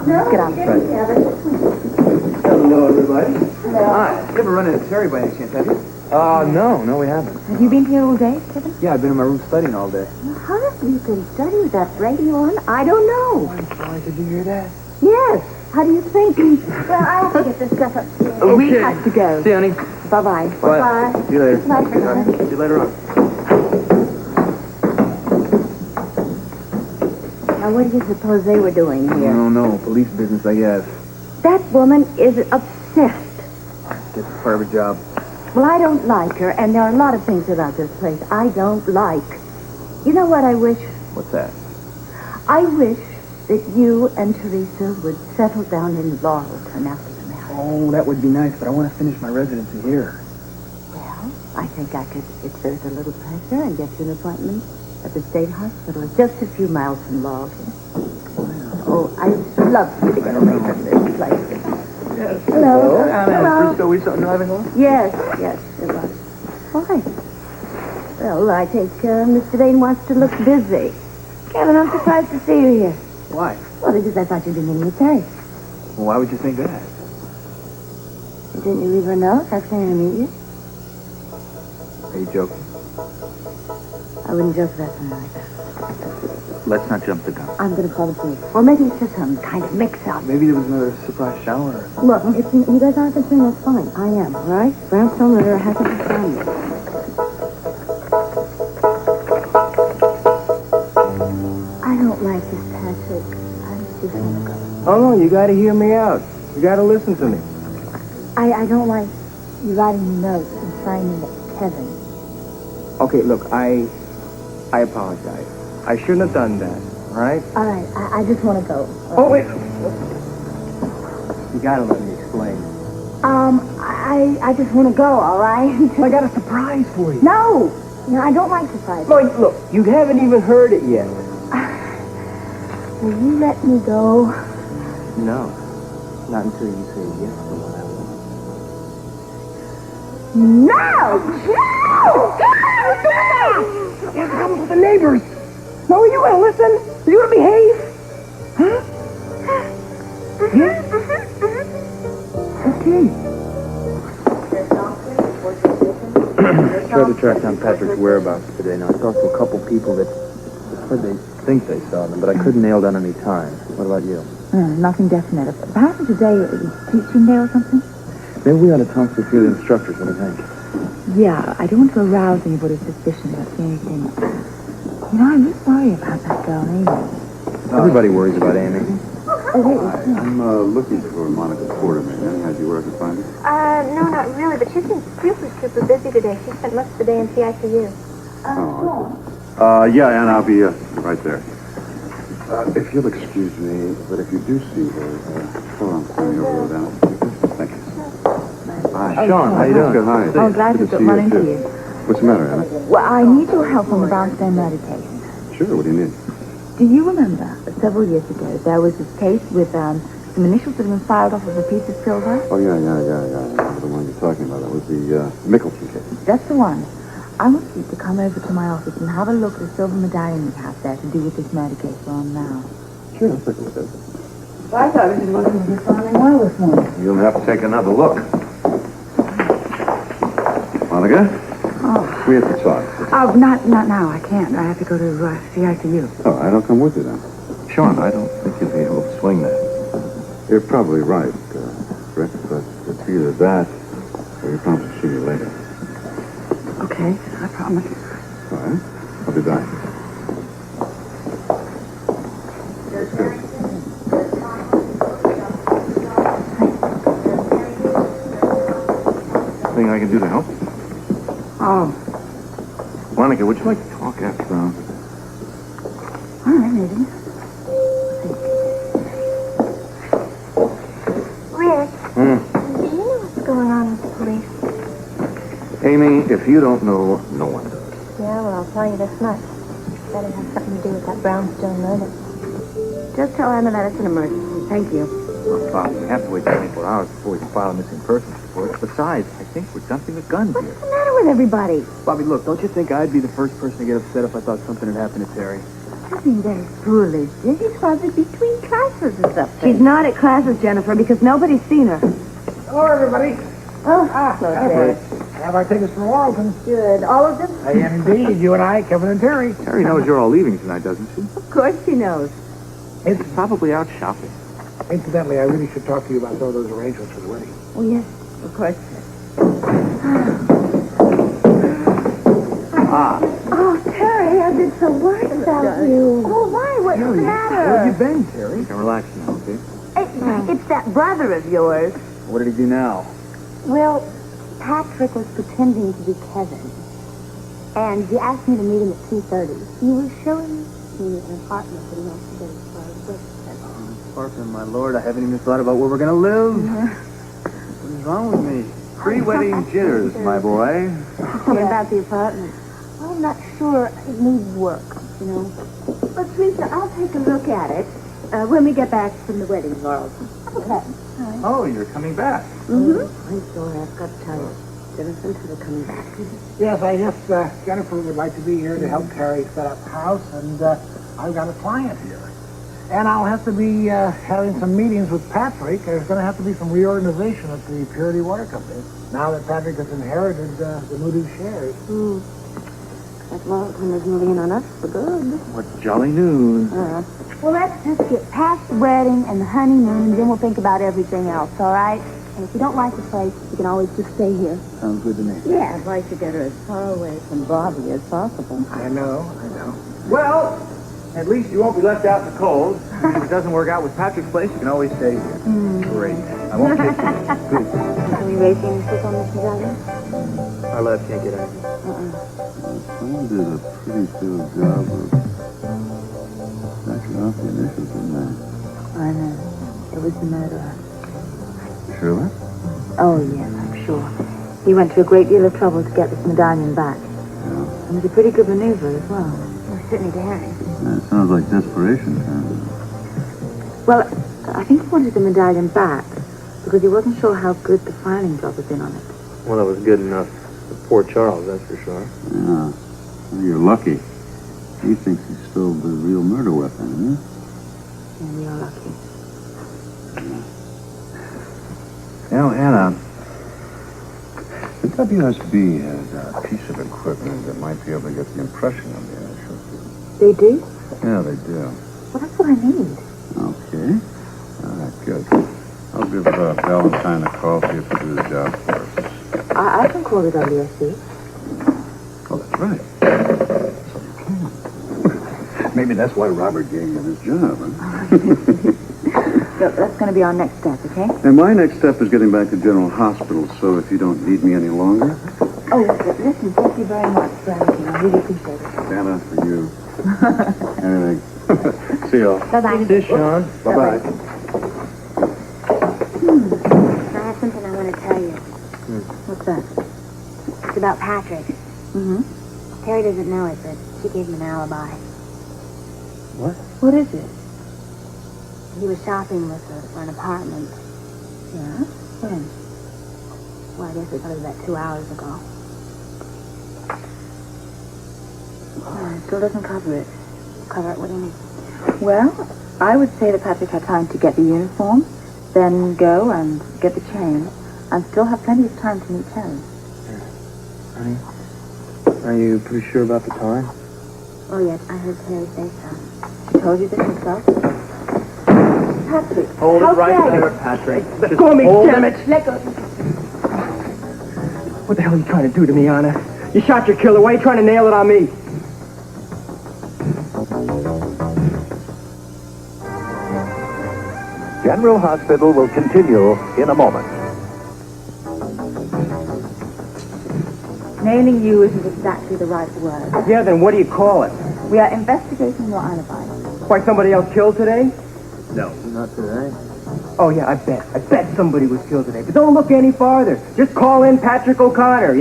Let's get out. Hello, everybody. Hello. Hi. You ever run into Terry by any chance, have you? No, we haven't. Have you been here all day, Kevin? Yeah, I've been in my room studying all day. Well, how you can study with that radio on? I don't know. I'm sorry, did you hear that? Yes. How do you think? Well, I have to get this stuff upstairs. Okay. We have to go. See you, honey. Bye-bye. Bye. See you later. Bye, Kevin. See you later on. Now, what do you suppose they were doing I here? don't know. Police business, I guess. That woman is obsessed. Gets part of a job. Well, I don't like her, and there are a lot of things about this place I don't like. You know what I wish? What's that? I wish that you and Teresa would settle down in Laurelton after the marriage. Oh, that would be nice, but I want to finish my residency here. Well, I think I could exert a little pressure and get you an appointment at the state hospital. It's just a few miles from Laurelton. Oh, I'd love you to get away from this place. Yes. Hello. Hello. Frisco, we something driving on? Yes, it was. Why? Well, I think Mr. Vane wants to look busy. Kevin, I'm surprised to see you here. Why? Well, because I thought you'd be meeting with Terry. Well, why would you think that? Didn't you leave her a note asking her to meet you? Are you joking? I wouldn't joke about something like that. Let's not jump the gun. I'm going to call the police. Or maybe it's just some kind of mix-up. Maybe there was another surprise shower or something. Look, if you guys aren't concerned, that's fine. I am, all right? Brownstone letter hasn't been found yet. I don't like this, Patrick. I just want to go. Oh, no, you got to hear me out. You got to listen to me. I don't like you writing notes and signing it, Kevin. Okay, look, I apologize. I shouldn't have done that, all right? All right, I just want to go. Oh, wait. You got to let me explain. I just want to go, all right? I got a surprise for you. No, I don't like surprises. Look, you haven't even heard it yet. Will you let me go? No, not until you say yes to what I want. No! Here's trouble with the neighbors. No, are you going to listen? Are you going to behave? Huh? Yes? Okay. Tried to track down Patrick's whereabouts today. Now, I talked to a couple people that said they think they saw them, but I couldn't nail down any time. What about you? Nothing definite. Perhaps today is teaching day or something? Maybe we ought to talk to a few of the instructors. What do you think? Yeah, I don't want to arouse anybody's suspicion about anything. I'm just sorry about that girl, Amy. Everybody worries about Amy. I'm looking for Monica Porter, man. Have you where I can find her? No, not really, but she's been super busy today. She spent most of the day in CICU. Yeah, and I'll be right there. If you'll excuse me, but if you do see her, hold on, let me over down. Thank you. Hi. Sean, how you doing? Good, hi. Oh, glad to run into you. What's the matter, Anna? Well, I need your help on the Brownstone murder case. Sure, what do you need? Do you remember, several years ago, there was this case with some initials that had been filed off of a piece of silver? Oh, yeah. The one you're talking about. That was the Mickelson case. That's the one. I want you to come over to my office and have a look at the silver medallion we have there to do with this murder case we're on now. Sure, let's take a look at it. Well, I thought this was going to be falling well this morning. You'll have to take another look. Monica? Oh. We have to talk. Oh, not now. I can't. I have to go to CICU. Oh, I don't come with you then. Sean, I don't think you'll be able to swing that. You're probably right, Rick, but it's either that or you promise to see me later. Okay, I promise. All right. I'll be back. Let's go. Anything I can do to help? Oh, Monica, would you like to talk after all right, maybe. Rick, do you know what's going on with the police? Amy, if you don't know, no one does. Yeah, well, I'll tell you this much. That it has something to do with that brownstone murder. Just tell Emma that it's an emergency. Thank you. Well, Bob, we have to wait 24 hours before we can file a missing persons report. Besides, I think we're jumping the gun here. What's the matter with everybody? Bobby, look, don't you think I'd be the first person to get upset if I thought something had happened to Terry? You're being very foolish. She's probably between classes or something. She's not at classes, Jennifer, because nobody's seen her. Hello, everybody. Oh, Jennifer. Have our tickets for Laurelton. good. All of them? Indeed. You and I, Kevin and Terry. Terry knows you're all leaving tonight, doesn't she? Of course she knows. She's probably out shopping. Incidentally, I really should talk to you about some of those arrangements for the wedding. Oh, yes, of course. Oh, Terry, I've been so worried about you. Oh, why? What's the matter? Where have you been, Terry? You can relax now, okay? It's that brother of yours. What did he do now? Well, Patrick was pretending to be Kevin. And he asked me to meet him at 2:30. He was showing me an apartment that he wants to get as far as with. Parker, my lord, I haven't even thought about where we're going to live. What is wrong with me? Pre-wedding jitters, my boy. What about the apartment? Well, I'm not sure. It needs work, you know. But, Teresa, I'll take a look at it when we get back from the wedding, Laurelton. Okay. Oh, you're coming back. I'm sorry. I've got to tell you. Jennifer said they're coming back. Yes, I guess Jennifer would like to be here to help Terry set up the house, and I've got a client here. And I'll have to be having some meetings with Patrick. There's going to have to be some reorganization at the Purity Water Company now that Patrick has inherited the Moody shares. That Laurelton is moving in on us for good. What jolly news. Well, let's just get past the wedding and the honeymoon, then we'll think about everything else, all right? And if you don't like the place, you can always just stay here. Sounds good to me. Yeah, I'd like to get her as far away from Bobby as possible. I know. Well, at least you won't be left out in the cold. If it doesn't work out with Patrick's place, you can always stay here. Great. I won't take you. Please. Are we racing to sleep on this medallion? Our lad can't get out. Someone did a pretty good job of backing off the initials, didn't they? I know. It was the murderer. Sure? Oh, yes, I'm sure. He went to a great deal of trouble to get this medallion back. Yeah. And it was a pretty good maneuver as well. We're certainly daring. It sounds like desperation, Karen. Well, I think he wanted the medallion back because he wasn't sure how good the filing job had been on it. Well, that was good enough for poor Charles, that's for sure. Yeah. Well, you're lucky. He thinks he stole the real murder weapon, huh? And you're lucky. You know, Anna, the WSB has a piece of equipment that might be able to get the impression of the initials. They do? Yeah, they do. Well, that's what I need. Okay. All right, good. I'll give Valentine a call, see if he can do the job for us. I can call the WSC. Oh, that's right. Maybe that's why Robert gave you this job, huh? So that's going to be our next step, okay? And my next step is getting back to General Hospital, so if you don't need me any longer... Oh, listen, thank you very much for everything. I really appreciate it. Anna, for you. Anything. See y'all. Bye-bye. See you, Sean. Bye-bye. I have something I want to tell you. What's that? It's about Patrick. Mm-hmm. Terry doesn't know it, but she gave him an alibi. What is it? He was shopping with her for an apartment. Yeah? When? Well, I guess it was about 2 hours ago. It still doesn't cover it. Cover it, what do you mean? Well, I would say that Patrick had time to get the uniform, then go and get the chain, and still have plenty of time to meet Terry. Honey, are you pretty sure about the time? Oh, yes, I heard Terry say so. She told you this herself? Patrick, Hold how it right dare there, you? Patrick. Just Call me, hold damn it. it! Let go. What the hell are you trying to do to me, Anna? You shot your killer. Why are you trying to nail it on me? General Hospital will continue in a moment. Nailing you isn't exactly the right word. Yeah, then what do you call it? We are investigating your alibi. Why, somebody else killed today? No, not today. Oh, yeah, I bet somebody was killed today. But don't look any farther. Just call in Patrick O'Connor,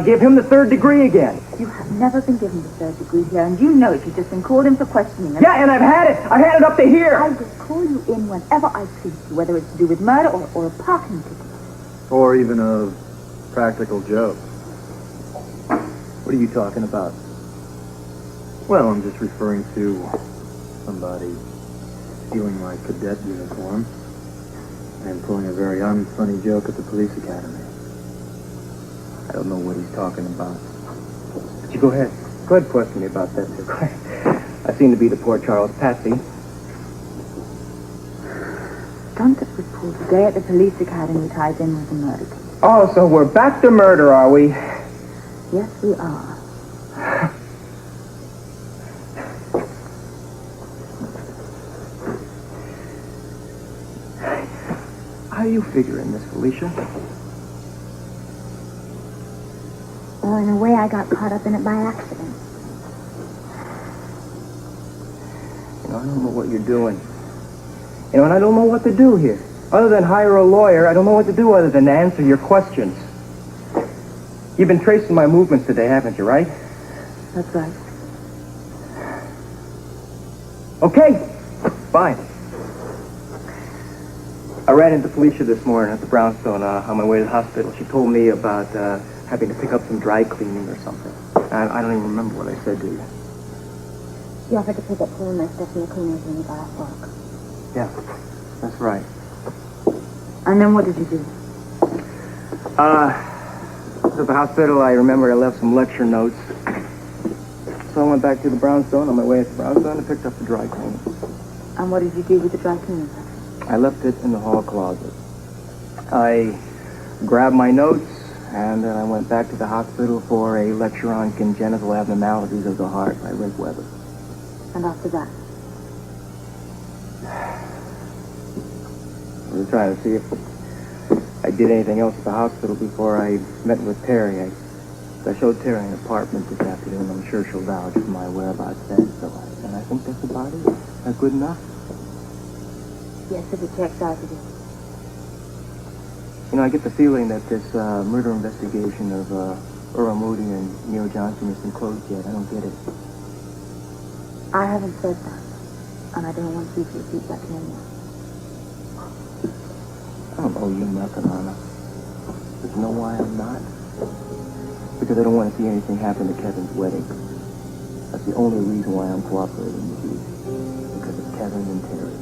give him the 3rd degree again. You have never been given the 3rd degree here, and you know it. You've just been called in for questioning. And Yeah, and I've had it. I've had it up to here. I will call you in whenever I please you, whether it's to do with murder or a parking ticket. Or even a practical joke. What are you talking about? Well, I'm just referring to somebody stealing my cadet uniform and pulling a very unfunny joke at the police academy. I don't know what he's talking about. But you go ahead. Go ahead and question me about that, too. I seem to be the poor Charles Patsy. Stunt that was pulled today at the police academy ties in with the murder case. Oh, so we're back to murder, are we? Yes, we are. How are you figuring this, Felicia? Well, in a way, I got caught up in it by accident. You know, I don't know what you're doing. You know, and I don't know what to do here. Other than hire a lawyer, I don't know what to do other than to answer your questions. You've been tracing my movements today, haven't you, right? That's right. Okay, fine. I ran into Felicia this morning at the brownstone on my way to the hospital. She told me about having to pick up some dry cleaning or something. I don't even remember what I said to you. You offered to pick up some of my stuff in the cleaners when you got off work. Yeah, that's right. And then what did you do? At the hospital, I remember I left some lecture notes. So I went back to the brownstone. On my way to the brownstone, and picked up the dry cleaning. And what did you do with the dry cleaning? I left it in the hall closet. I grabbed my notes, and then I went back to the hospital for a lecture on congenital abnormalities of the heart by Rick Weber. And after that? I was trying to see if I did anything else at the hospital before I met with Terry. I showed Terry an apartment this afternoon. I'm sure she'll vouch for my whereabouts then. And I think that's about it. That's good enough. Yes, if it checks out, it is. You know, I get the feeling that this murder investigation of Earl Moody and Neil Johnson isn't closed yet. I don't get it. I haven't said that. And I don't want you to repeat that to anyone. I don't owe you nothing, Anna. But you know why I'm not? Because I don't want to see anything happen to Kevin's wedding. That's the only reason why I'm cooperating with you. Because of Kevin and Terry.